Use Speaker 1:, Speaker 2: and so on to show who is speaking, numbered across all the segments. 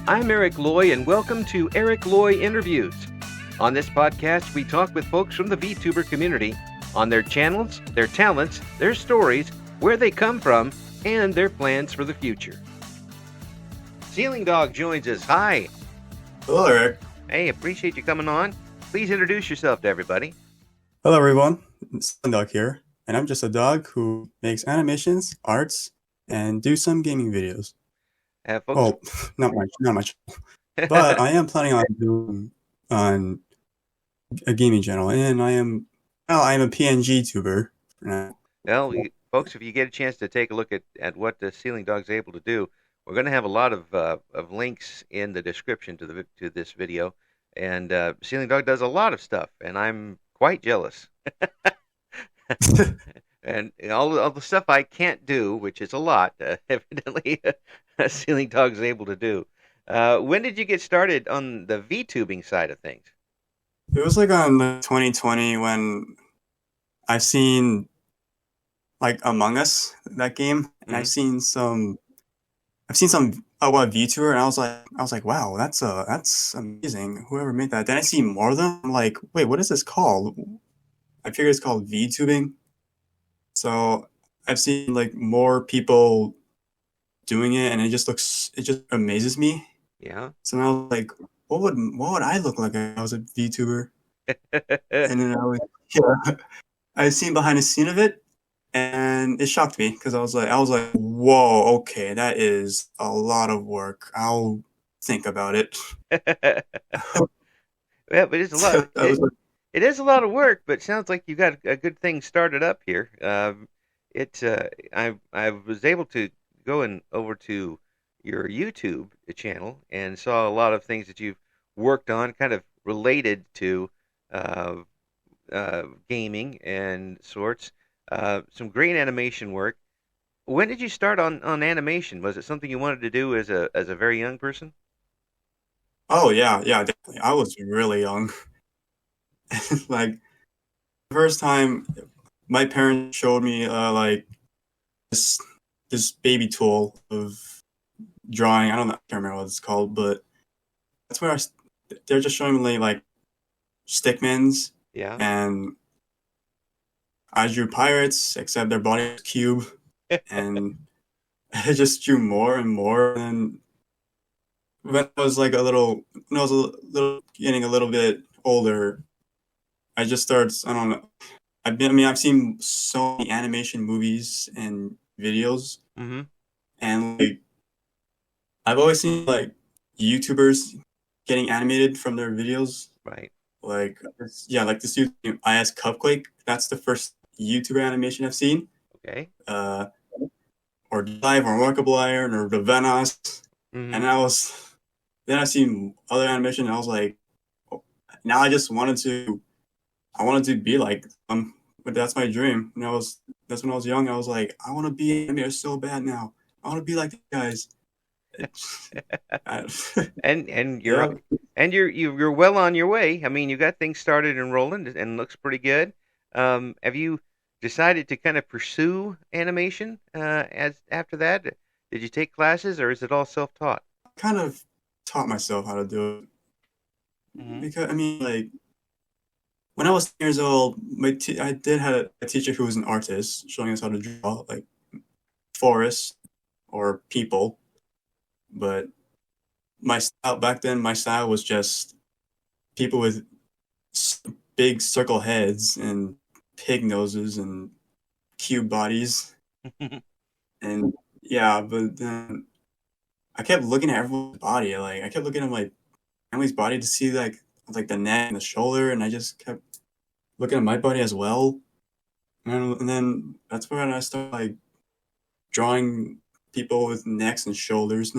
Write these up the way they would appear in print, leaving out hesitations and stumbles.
Speaker 1: I'm Eric Loy, and welcome to Eric Loy Interviews. On this podcast, we talk with folks from the VTuber community on their channels, their talents, their stories, where they come from, and their plans for the future. Ceiling Dog joins us. Hi.
Speaker 2: Hello, Eric.
Speaker 1: Hey, appreciate you coming on. Please introduce yourself to everybody.
Speaker 2: Hello, everyone. It's Ceiling Dog here, and I'm just a dog who makes animations, arts, and do some gaming videos.
Speaker 1: Folks.
Speaker 2: Well, not much. But I am planning on doing on a gaming channel, and I am a PNG tuber for now.
Speaker 1: Well, folks, if you get a chance to take a look at what the Ceiling Dog's able to do, we're going to have a lot of links in the description to this video. And Ceiling Dog does a lot of stuff, and I'm quite jealous. And all the stuff I can't do, which is a lot, evidently, Ceiling Dog's able to do. When did you get started on the VTubing side of things?
Speaker 2: It was like on 2020 when I've seen like Among Us, that game, and I've seen some VTuber, and I was like, wow, that's amazing. Whoever made that. Then I see more of them. I'm like, wait, what is this called? I figure it's called VTubing. So I've seen like more people doing it, and it just amazes me.
Speaker 1: Yeah.
Speaker 2: So now I was like, what would I look like if I was a VTuber? And then I seen behind the scene of it, and it shocked me because I was like, whoa, okay, that is a lot of work. I'll think about it.
Speaker 1: Yeah, but it's a lot. It is a lot of work, but it sounds like you got a good thing started up here. I was able to go over to your YouTube channel and saw a lot of things that you've worked on, kind of related to gaming and sorts. Some great animation work. When did you start on animation? Was it something you wanted to do as a very young person?
Speaker 2: Oh yeah, definitely. I was really young. Like the first time my parents showed me like this baby tool of drawing. I can't remember what it's called, but that's where they're just showing me like stickmans.
Speaker 1: Yeah.
Speaker 2: And I drew pirates, except their body was cube, and I just drew more and more. And when I was getting a little bit older, I just started. I don't know. I've seen so many animation movies and videos, and like I've always seen like YouTubers getting animated from their videos.
Speaker 1: Right.
Speaker 2: Like this YouTube IS Cupquake. That's the first YouTuber animation I've seen.
Speaker 1: Okay.
Speaker 2: Or Dive, or Remarkable Iron, or the Venos. And then I seen other animation, and I was like, now I wanted to be like them. But that's my dream. And that's when I was young. I was like, I want to be animator so bad now. I want to be like these guys.
Speaker 1: and you're well on your way. I mean, you got things started and rolling, and looks pretty good. Have you decided to kind of pursue animation as after that? Did you take classes, or is it all self-taught?
Speaker 2: I kind of taught myself how to do it. Because I mean, like when I was 10 years old, I did have a teacher who was an artist showing us how to draw like forests or people. But my style was just people with big circle heads and pig noses and cube bodies. And yeah, but then I kept looking at everyone's body. Like I kept looking at my family's body to see like the neck and the shoulder, and I just kept looking at my body as well. And then that's when I started like drawing people with necks and shoulders.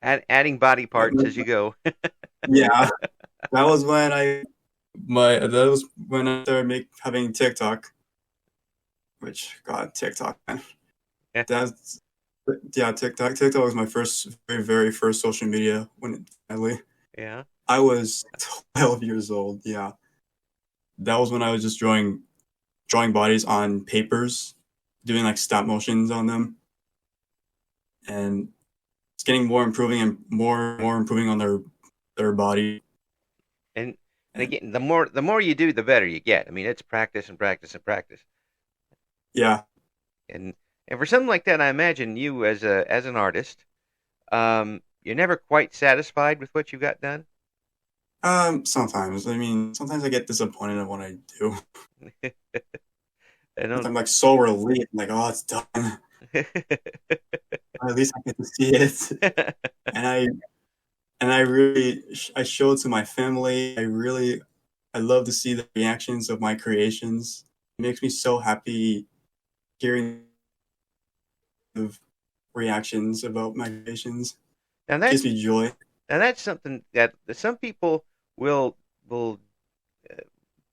Speaker 1: Adding body parts as you go.
Speaker 2: Yeah, that was when I started having TikTok. Which God, TikTok, man. TikTok. TikTok was my very, very first social media
Speaker 1: Yeah.
Speaker 2: I was 12 years old. Yeah, that was when I was just drawing bodies on papers, doing like stop motions on them, and it's getting more improving and more improving on their body.
Speaker 1: And
Speaker 2: And
Speaker 1: again, the more you do, the better you get. I mean, it's practice and practice and practice.
Speaker 2: yeah,
Speaker 1: And and for something like that, I imagine you as an artist, you're never quite satisfied with what you got done.
Speaker 2: sometimes. I mean, sometimes I get disappointed in what I do.
Speaker 1: I don't.
Speaker 2: I'm like so relieved, like, oh, it's done. Or at least I get to see it. And I really I show it to my family. I love to see the reactions of my creations. It makes me so happy hearing of reactions about my creations.
Speaker 1: and
Speaker 2: It gives
Speaker 1: that's
Speaker 2: me joy.
Speaker 1: and that's something that some people will uh,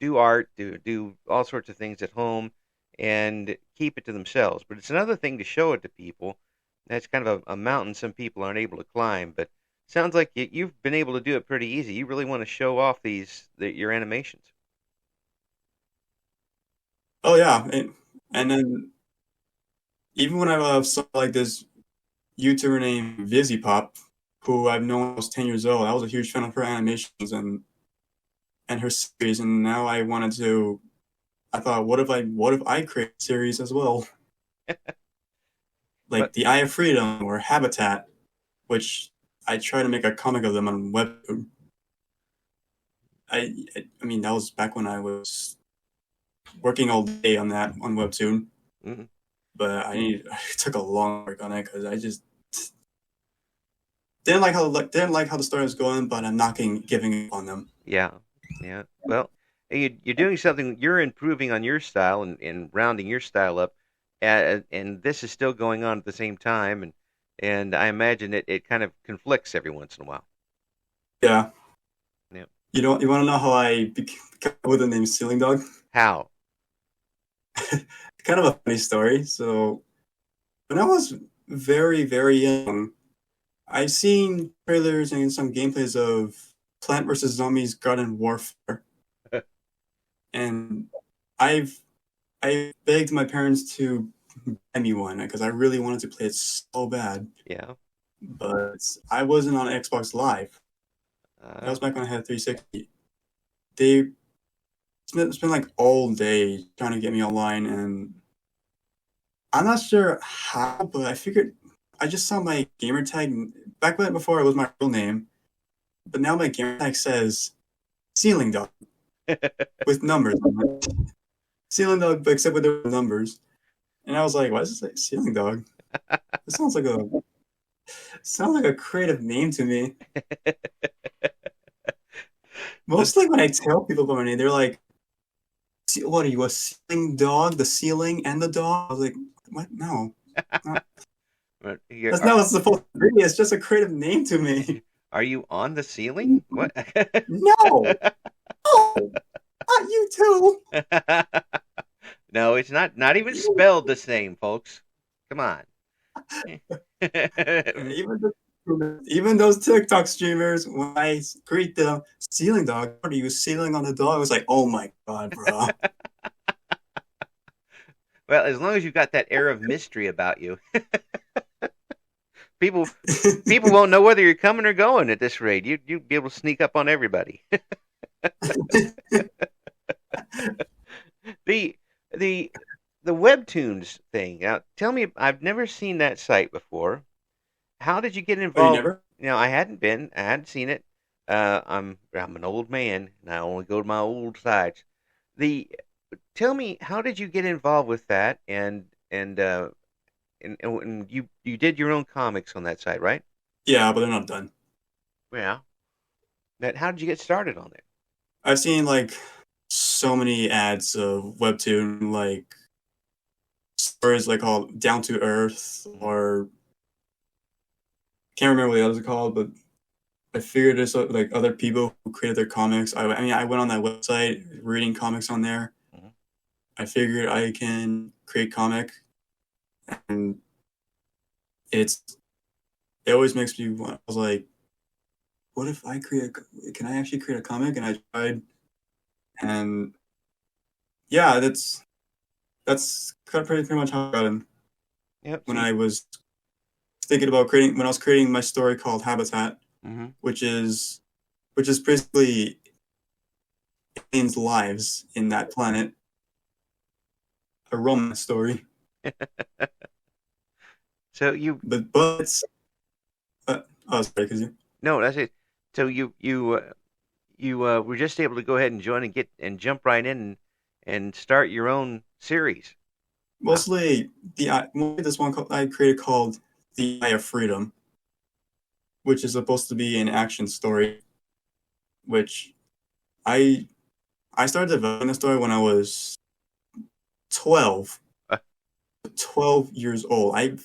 Speaker 1: do art, do all sorts of things at home, and keep it to themselves. But it's another thing to show it to people. That's kind of a mountain some people aren't able to climb. But sounds like you've been able to do it pretty easy. You really want to show off your animations.
Speaker 2: Oh yeah, and then even when I saw like this YouTuber named VizzyPop, who I've known when I was 10 years old, I was a huge fan of her animations and her series, and now I thought, what if I create a series as well,
Speaker 1: But
Speaker 2: like the Eye of Freedom or Habitat, which I try to make a comic of them on Webtoon. I mean that was back when I was working all day on that on Webtoon,
Speaker 1: mhm,
Speaker 2: but I took a long work on it because I just didn't like how the story was going, but I'm not giving up on them.
Speaker 1: yeah, yeah. Well, you're doing something. You're improving on your style and rounding your style up, and this is still going on at the same time. And I imagine it kind of conflicts every once in a while.
Speaker 2: Yeah,
Speaker 1: Yeah.
Speaker 2: you want to know how I became with the name Ceiling Dog?
Speaker 1: How?
Speaker 2: Kind of a funny story. So when I was very young, I've seen trailers and some gameplays of Plant vs Zombies Garden Warfare, and I've I begged my parents to buy me one because I really wanted to play it so bad.
Speaker 1: Yeah.
Speaker 2: But I wasn't on Xbox Live. That
Speaker 1: Uh,
Speaker 2: was back when I had 360. They spent like all day trying to get me online, and I'm not sure how, but I figured I just saw my gamer tag back when before it was my real name, but now my gamer tag says Ceiling Dog with numbers on it. Ceiling Dog, but except with the numbers. And I was like, why does it say Ceiling Dog? It sounds like a creative name to me.
Speaker 1: but
Speaker 2: Mostly when I tell people about my name, they're like, "What are you, a ceiling dog? The ceiling and the dog?" I was like, "What? No, not,
Speaker 1: but
Speaker 2: that's not what it's supposed to be. It's just a creative name to me."
Speaker 1: are you on the ceiling? What?
Speaker 2: No, no, not you too.
Speaker 1: No, it's not even spelled the same, folks. Come on.
Speaker 2: And even those TikTok streamers, when I greet them, ceiling dog, what are you ceiling on the dog? I was like, oh my god, bro.
Speaker 1: Well, as long as you've got that air of mystery about you, people people won't know whether you're coming or going at this rate. You'd be able to sneak up on everybody. the the the Webtoons thing. Now, tell me, I've never seen that site before. How did you get
Speaker 2: Oh, you
Speaker 1: involved?
Speaker 2: never?
Speaker 1: I hadn't seen it. I'm an old man, and I only go to my old sites. The Tell me, how did you get involved with that? And you did your own comics on that site, right?
Speaker 2: Yeah, but they're not done.
Speaker 1: Yeah. That How did you get started on it?
Speaker 2: I've seen like so many ads of Webtoon, like stories like called Down to Earth,
Speaker 1: Mhm.
Speaker 2: or can't remember what the others are called, but I figured there's like other people who created their comics. I mean, I went on that website reading comics on there.
Speaker 1: Mhm.
Speaker 2: I figured I can create comic, and it's it always makes me want. I was like, what if I create? Can I actually create a comic? And I tried, and yeah, that's pretty much how I got in
Speaker 1: Yep.
Speaker 2: when
Speaker 1: See,
Speaker 2: I was thinking about creating when I was creating my story called Habitat,
Speaker 1: Mm-hmm.
Speaker 2: which is basically aliens' lives in that planet, a romance story.
Speaker 1: So you
Speaker 2: But it's oh sorry, because you
Speaker 1: no, that's it. So you were just able to go ahead and join and get and jump right in and start your own series. Wow.
Speaker 2: mostly this one I created called The Eye of Freedom, which is supposed to be an action story, which I I started developing the story when I was 12, 12 years old. I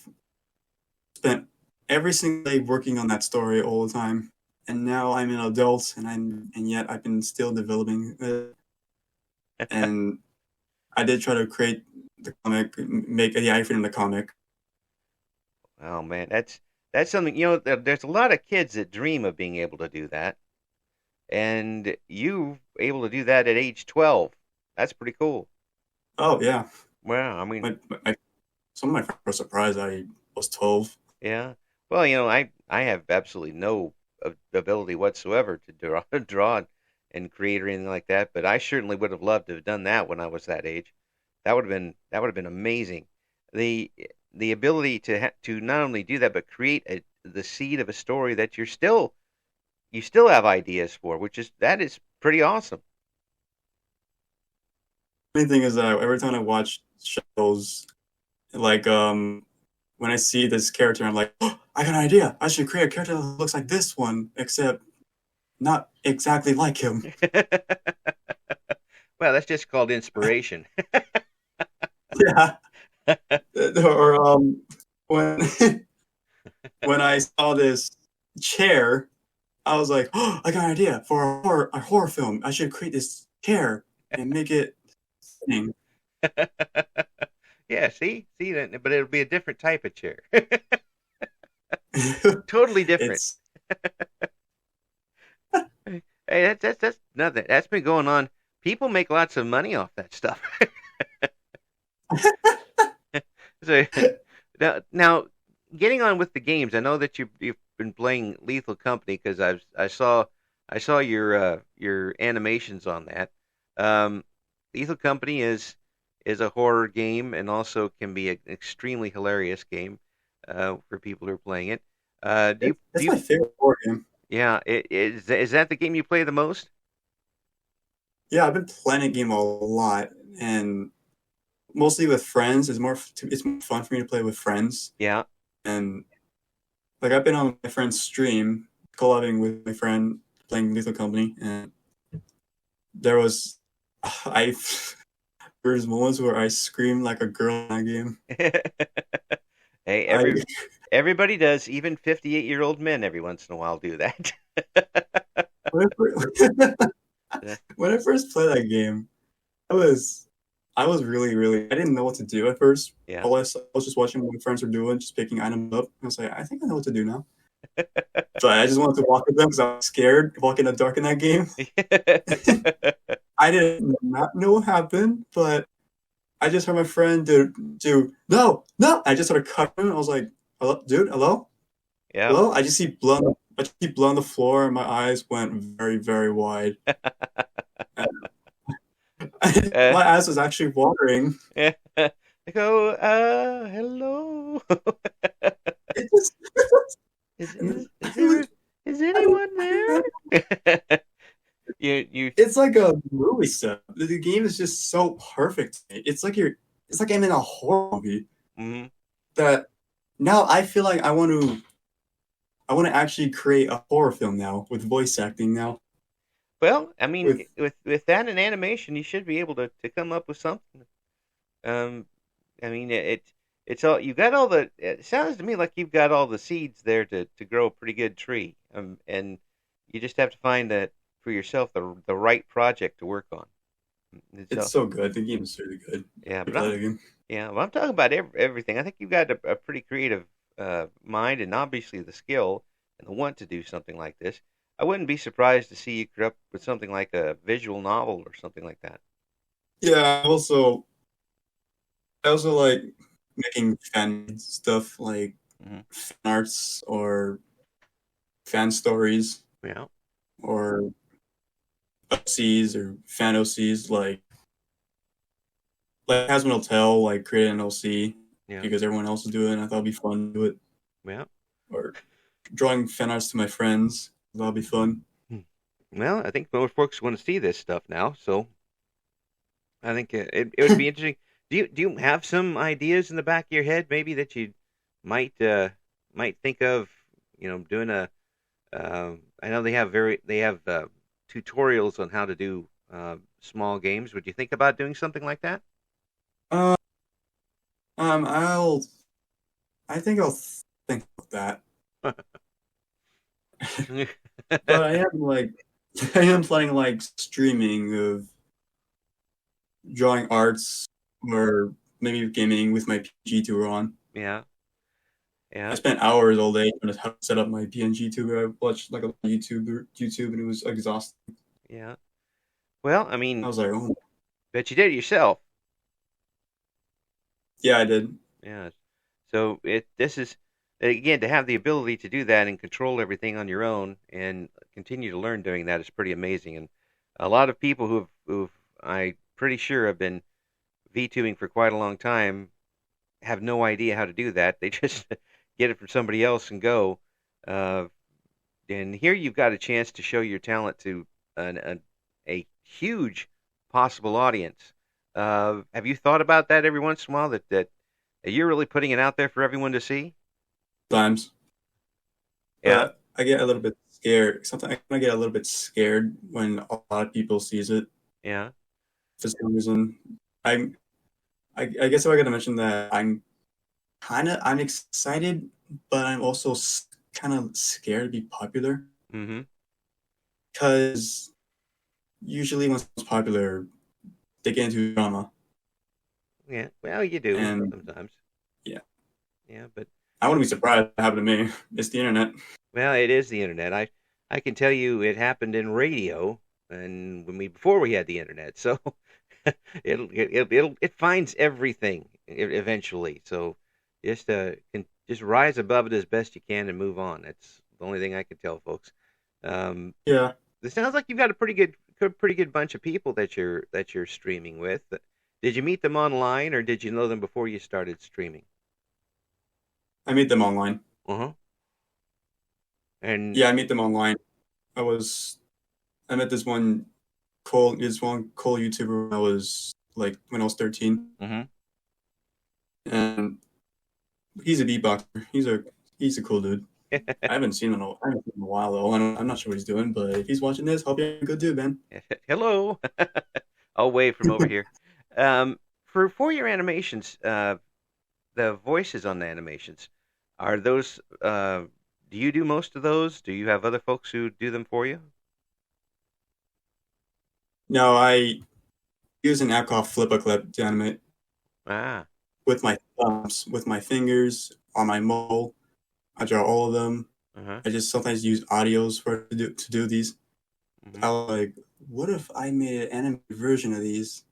Speaker 2: spent every single day working on that story all the time, and now I'm an adult, and yet I've been still developing it. And I did try to create the comic, make the Eye of Freedom the comic.
Speaker 1: Oh man, that's something, there's a lot of kids that dream of being able to do that, and you able to do that at age 12. That's pretty cool.
Speaker 2: Oh yeah,
Speaker 1: Well, I mean,
Speaker 2: my some of my friends were surprised I was 12.
Speaker 1: yeah. Well, I have absolutely no ability whatsoever to draw draw and create or anything like that, but I certainly would have loved to have done that when I was that age. That would have been amazing. The the ability to not only do that but create the seed of a story that you still have ideas for, that is pretty awesome.
Speaker 2: The main thing is that every time I watch shows, like when I see this character, I'm like, oh, I got an idea. I should create a character that looks like this one, except not exactly like him.
Speaker 1: Well, that's just called inspiration.
Speaker 2: Yeah. Or when when I saw this chair, I was like, oh, I got an idea for a horror film. I should create this chair and make it sing.
Speaker 1: Yeah, see that, but it'll be a different type of chair. Totally different.
Speaker 2: It's
Speaker 1: Hey, that's nothing. That's been going on. People make lots of money off that stuff. So now, getting on with the games. I know that you've been playing Lethal Company because I saw your animations on that. Um, Lethal Company is a horror game and also can be an extremely hilarious game for people who are playing it. Do
Speaker 2: it's
Speaker 1: you
Speaker 2: my favorite horror game.
Speaker 1: Yeah, is that the game you play the most?
Speaker 2: Yeah, I've been playing a game a lot, and mostly with friends. It's more fun for me to play with friends.
Speaker 1: Yeah.
Speaker 2: And like I've been on my friend's stream, collabing with my friend playing Lethal Company, and there was I there's moments where I scream like a girl in that game.
Speaker 1: Hey,
Speaker 2: I
Speaker 1: everybody does, even 58-year-old men every once in a while do that.
Speaker 2: when I, when I first played that game, I was really I didn't know what to do at first.
Speaker 1: Yeah.
Speaker 2: All I saw was just watching what my friends were doing, just picking items up. I was like, I think I know what to do now. But I just wanted to walk with them because I was scared walking in the dark in that game. I did not know what happened, but I just heard my friend do no, no. I just started covering. I was like, hello, dude, hello,
Speaker 1: Yeah.
Speaker 2: hello. I just see blood on the floor, and my eyes went very, very wide.
Speaker 1: Uh,
Speaker 2: My eyes was actually watering.
Speaker 1: yeah. I go, hello.
Speaker 2: It just,
Speaker 1: Is
Speaker 2: and
Speaker 1: is is
Speaker 2: it was,
Speaker 1: there is
Speaker 2: I don't,
Speaker 1: anyone
Speaker 2: I don't know.
Speaker 1: there? You
Speaker 2: It's like a movie set. The game is just so perfect. It's like I'm in a horror movie.
Speaker 1: mhm.
Speaker 2: That now I feel like I want to actually create a horror film now with voice acting now.
Speaker 1: Well, I mean,
Speaker 2: With
Speaker 1: with that and animation, you should be able to come up with something. Um, I mean, it's all you got all the. It sounds to me like you've got all the seeds there to grow a pretty good tree. And you just have to find that for yourself the right project to work on.
Speaker 2: it's
Speaker 1: So
Speaker 2: so good. The game is really good.
Speaker 1: yeah,
Speaker 2: You
Speaker 1: but
Speaker 2: play it again.
Speaker 1: I'm talking about everything. I think you've got a pretty creative mind and obviously the skill and the want to do something like this. I wouldn't be surprised to see you come up with something like a visual novel or something like that.
Speaker 2: Yeah. I also like making fan stuff. Like
Speaker 1: Mm-hmm.
Speaker 2: fan arts or fan stories
Speaker 1: Yeah.
Speaker 2: or OCs or fan OCs like Hasman will tell like create an LC
Speaker 1: Yeah.
Speaker 2: because everyone else is doing it and I thought it'd be fun to do it.
Speaker 1: Yeah.
Speaker 2: Or drawing fan arts to my friends. That'll be fun.
Speaker 1: Hmm. Well, I think most folks want to see this stuff now, so I think it would be interesting. Do you have some ideas in the back of your head maybe that you might might think of, doing a I know they have tutorials on how to do small games. Would you think about doing something like that?
Speaker 2: Uh, um, I'll. I think I'll think of that. But I am like, I am planning like streaming of drawing arts or maybe gaming with my PG tuber on.
Speaker 1: Yeah,
Speaker 2: I
Speaker 1: yeah,
Speaker 2: spent hours all day trying to set up my PNG tuber. I watched like a YouTube, and it was exhausting.
Speaker 1: yeah. Well, I
Speaker 2: I
Speaker 1: mean,
Speaker 2: was like, oh,
Speaker 1: bet you did it yourself.
Speaker 2: yeah, I did.
Speaker 1: Yeah. So this is again to have the ability to do that and control everything on your own and continue to learn doing that is pretty amazing. And a lot of people who've I pretty sure have been VTubing for quite a long time have no idea how to do that. They just get it from somebody else and go. Uh, and here you've got a chance to show your talent to a huge possible audience. Have you thought about that every once in a while that you're really putting it out there for everyone to see?
Speaker 2: Times,
Speaker 1: Yeah,
Speaker 2: but I get a little bit scared. Sometimes I get a little bit scared when a lot of people sees it
Speaker 1: yeah,
Speaker 2: for some reason. I'm. I guess I got to mention that I'm excited, but I'm also kind of scared to be popular
Speaker 1: mm-hmm,
Speaker 2: because usually when someone's popular, they get into drama,
Speaker 1: yeah. Well, you do
Speaker 2: and
Speaker 1: sometimes.
Speaker 2: yeah,
Speaker 1: Yeah, but
Speaker 2: I wouldn't be surprised if it happened to me. It's the internet.
Speaker 1: well, it is the internet. I can tell you it happened in radio and when we before we had the internet. So it finds everything eventually. So just rise above it as best you can and move on. That's the only thing I can tell folks. Um,
Speaker 2: Yeah,
Speaker 1: it sounds like you've got a pretty good bunch of people that you're streaming with. Did you meet them online or did you know them before you started streaming?
Speaker 2: I meet them online.
Speaker 1: Uh-huh. And
Speaker 2: Yeah, I meet them online. I was I met this one Cole YouTuber when I was like when I was 13,
Speaker 1: mhm.
Speaker 2: and he's a beatboxer. He's a cool dude. I haven't seen him in a while though. I'm not sure what he's doing, but if he's watching this, hope you're good too, man.
Speaker 1: Hello. I'll wave from over here. For your animations, the voices on the animations, are those do you do most of those? Do you have other folks who do them for you?
Speaker 2: No, I use an app called Flip-a-Clip to animate
Speaker 1: Ah,
Speaker 2: with my thumbs, with my fingers on my mole. I draw all of them.
Speaker 1: uh-huh.
Speaker 2: I just sometimes use audios to do these.
Speaker 1: Hmm.
Speaker 2: I was like, what if I made an animated version of these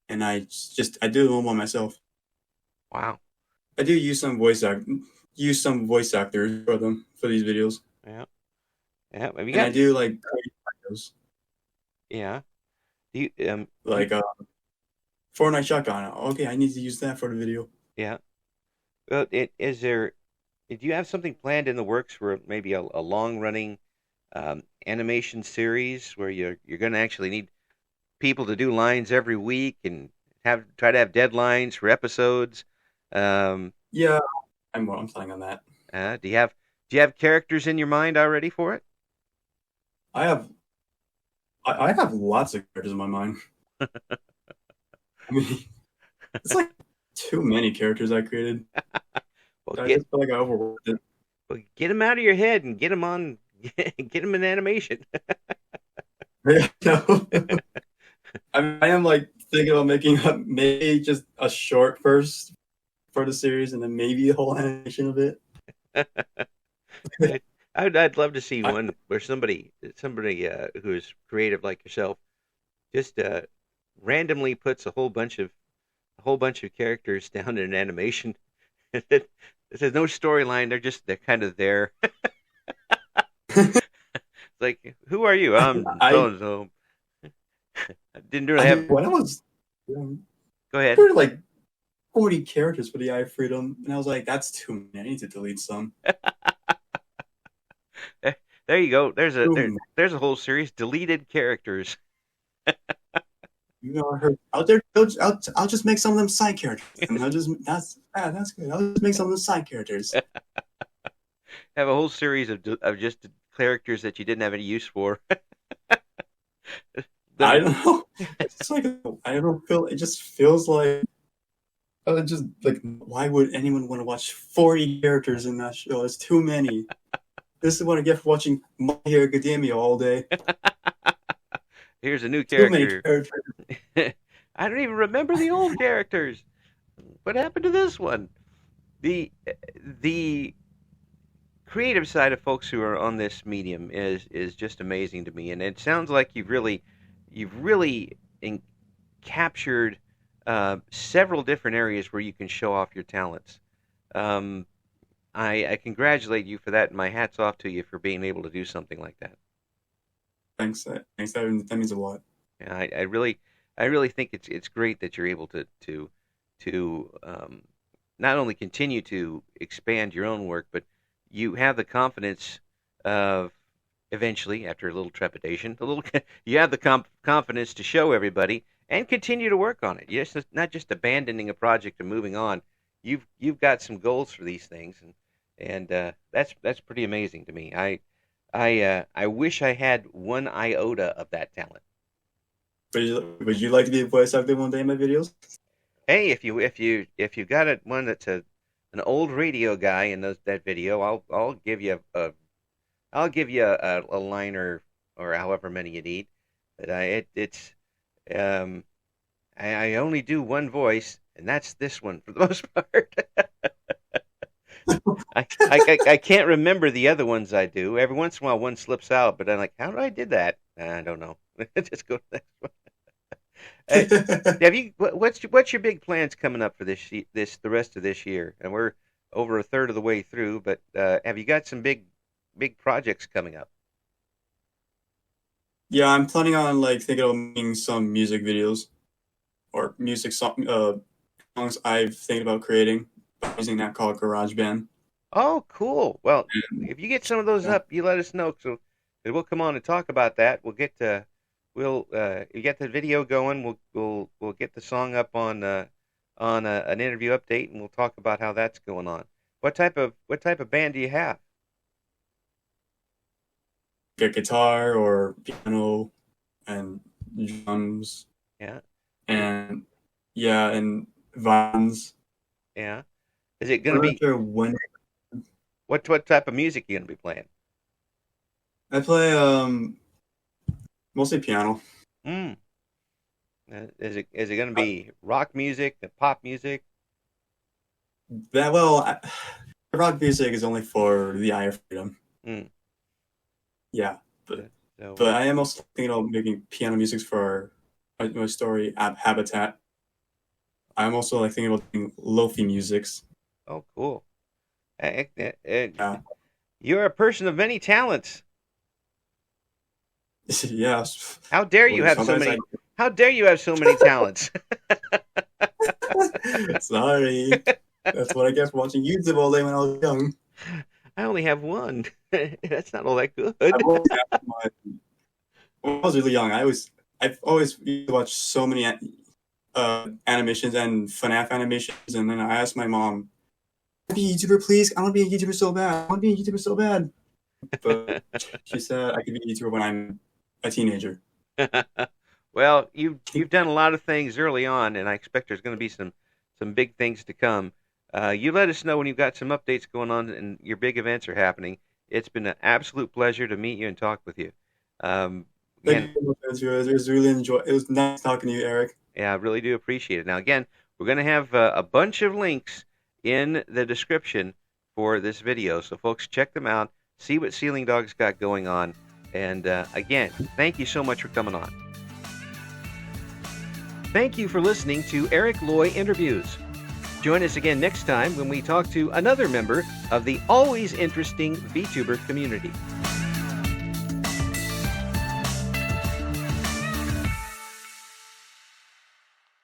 Speaker 2: and I do them all myself.
Speaker 1: Wow.
Speaker 2: I do use some voice actors for them for these videos,
Speaker 1: Yeah. Yeah. Have you
Speaker 2: and I
Speaker 1: got
Speaker 2: do like create videos
Speaker 1: yeah. Do you
Speaker 2: like Fortnite shotgun. Okay, I need to use that for the video.
Speaker 1: yeah. Well, is there do you have something planned in the works for maybe a long running animation series where you're going to actually need people to do lines every week and try to have deadlines for episodes. Um,
Speaker 2: Yeah, I'm planning on that.
Speaker 1: do you have characters in your mind already for it?
Speaker 2: I have I have lots of characters in my mind. I mean, it's like too many characters I created.
Speaker 1: Well,
Speaker 2: I just feel like I overworked it.
Speaker 1: get them out of your head and get them on, get them in animation.
Speaker 2: Yeah, no. I am like thinking about making maybe just a short first for the series, and then maybe a whole animation of it.
Speaker 1: I'd, I'd love to see
Speaker 2: I,
Speaker 1: one where somebody who's creative like yourself just randomly puts a whole bunch of characters down in an animation. It says no storyline. They're kind of there. It's like, who are you? I'm so
Speaker 2: I
Speaker 1: and so. I didn't really
Speaker 2: I
Speaker 1: have.
Speaker 2: mean, when I was young,
Speaker 1: Go ahead.
Speaker 2: there were like 40 characters for the Eye of Freedom, and I was like, that's too many. I need to delete some.
Speaker 1: There you go.
Speaker 2: Too many.
Speaker 1: There's a whole series, deleted characters.
Speaker 2: You know, I heard out there. I'll just make some of them side characters, and that's good. I'll just make some of them side characters.
Speaker 1: Have a whole series of just characters that you didn't have any use for.
Speaker 2: I don't know. It's just like I don't feel. It just feels like. Just like, why would anyone want to watch 40 characters in that show? It's too many. This is what I get for watching My Hero Academia all day.
Speaker 1: Here's a new
Speaker 2: Too many
Speaker 1: character.
Speaker 2: characters.
Speaker 1: I don't even remember the old characters. What happened to this one? The creative side of folks who are on this medium is just amazing to me, and it sounds like you've really captured several different areas where you can show off your talents. Um, I congratulate you for that, and my hat's off to you for being able to do something like that.
Speaker 2: Thanks. Thanks. That means a lot.
Speaker 1: Yeah, I really think it's great that you're able to not only continue to expand your own work, but you have the confidence of eventually, after a little trepidation, you have the confidence to show everybody and continue to work on it. You're not just abandoning a project and moving on. You've got some goals for these things, and that's pretty amazing to me. I wish I had one iota of that talent.
Speaker 2: Would you like to be a voice actor one day in my videos?
Speaker 1: Hey, if you got one that's an old radio guy in that video, I'll give you a line or however many you need. But I only do one voice, and that's this one for the most part. I can't remember the other ones I do. Every once in a while, one slips out, but I'm like, how did I did that? I don't know. Just go to the next one. What's your big plans coming up for the rest of this year? And we're over a third of the way through, but have you got some big projects coming up?
Speaker 2: Yeah, I'm planning on like thinking of making some music videos or songs I've thinking about creating using that called GarageBand.
Speaker 1: Oh, cool. Well,
Speaker 2: And,
Speaker 1: if you get some of those
Speaker 2: yeah,
Speaker 1: up, you let us know, so we'll come on and talk about that. We'll you get the video going. We'll get the song up on an interview update, and we'll talk about how that's going on. What type of band do you have?
Speaker 2: get guitar or piano and drums
Speaker 1: Yeah,
Speaker 2: and yeah and violins.
Speaker 1: yeah. Is it gonna
Speaker 2: I'm not
Speaker 1: be
Speaker 2: sure when
Speaker 1: what type of music you gonna be playing?
Speaker 2: I play mostly piano.
Speaker 1: Mm. Is it gonna be rock music, pop music?
Speaker 2: That well, rock music is only for the Eye of Freedom.
Speaker 1: Mm.
Speaker 2: Yeah, but
Speaker 1: So
Speaker 2: but I am also thinking of making piano music for my story Habitat. I'm also like thinking about doing lofi musics.
Speaker 1: oh, cool.
Speaker 2: Yeah,
Speaker 1: You're a person of many talents.
Speaker 2: yeah.
Speaker 1: How dare you
Speaker 2: Well,
Speaker 1: have so
Speaker 2: sometimes
Speaker 1: many? How dare you have so many talents?
Speaker 2: Sorry, that's what I get for watching YouTube all day when I was young.
Speaker 1: I only have one. That's not all that good.
Speaker 2: I've always had when I was really young, I've always used to watch so many animations and FNAF animations, and then I asked my mom, "I want to be a YouTuber, please. I want to be a YouTuber so bad. I want to be a YouTuber so bad." But she said I could be a YouTuber when I'm a teenager.
Speaker 1: Well, you've done a lot of things early on, and I expect there's going to be some big things to come. You let us know when you've got some updates going on and your big events are happening. It's been an absolute pleasure to meet you and talk with you. Um,
Speaker 2: Thank
Speaker 1: Again,
Speaker 2: you so much. It was really It was nice talking to you, Eric.
Speaker 1: yeah, I really do appreciate it. Now, again, we're going to have a bunch of links in the description for this video, so folks, check them out, see what Ceiling Dog's got going on, and again, thank you so much for coming on. Thank you for listening to Eric Loy Interviews. Join us again next time when we talk to another member of the always interesting VTuber community.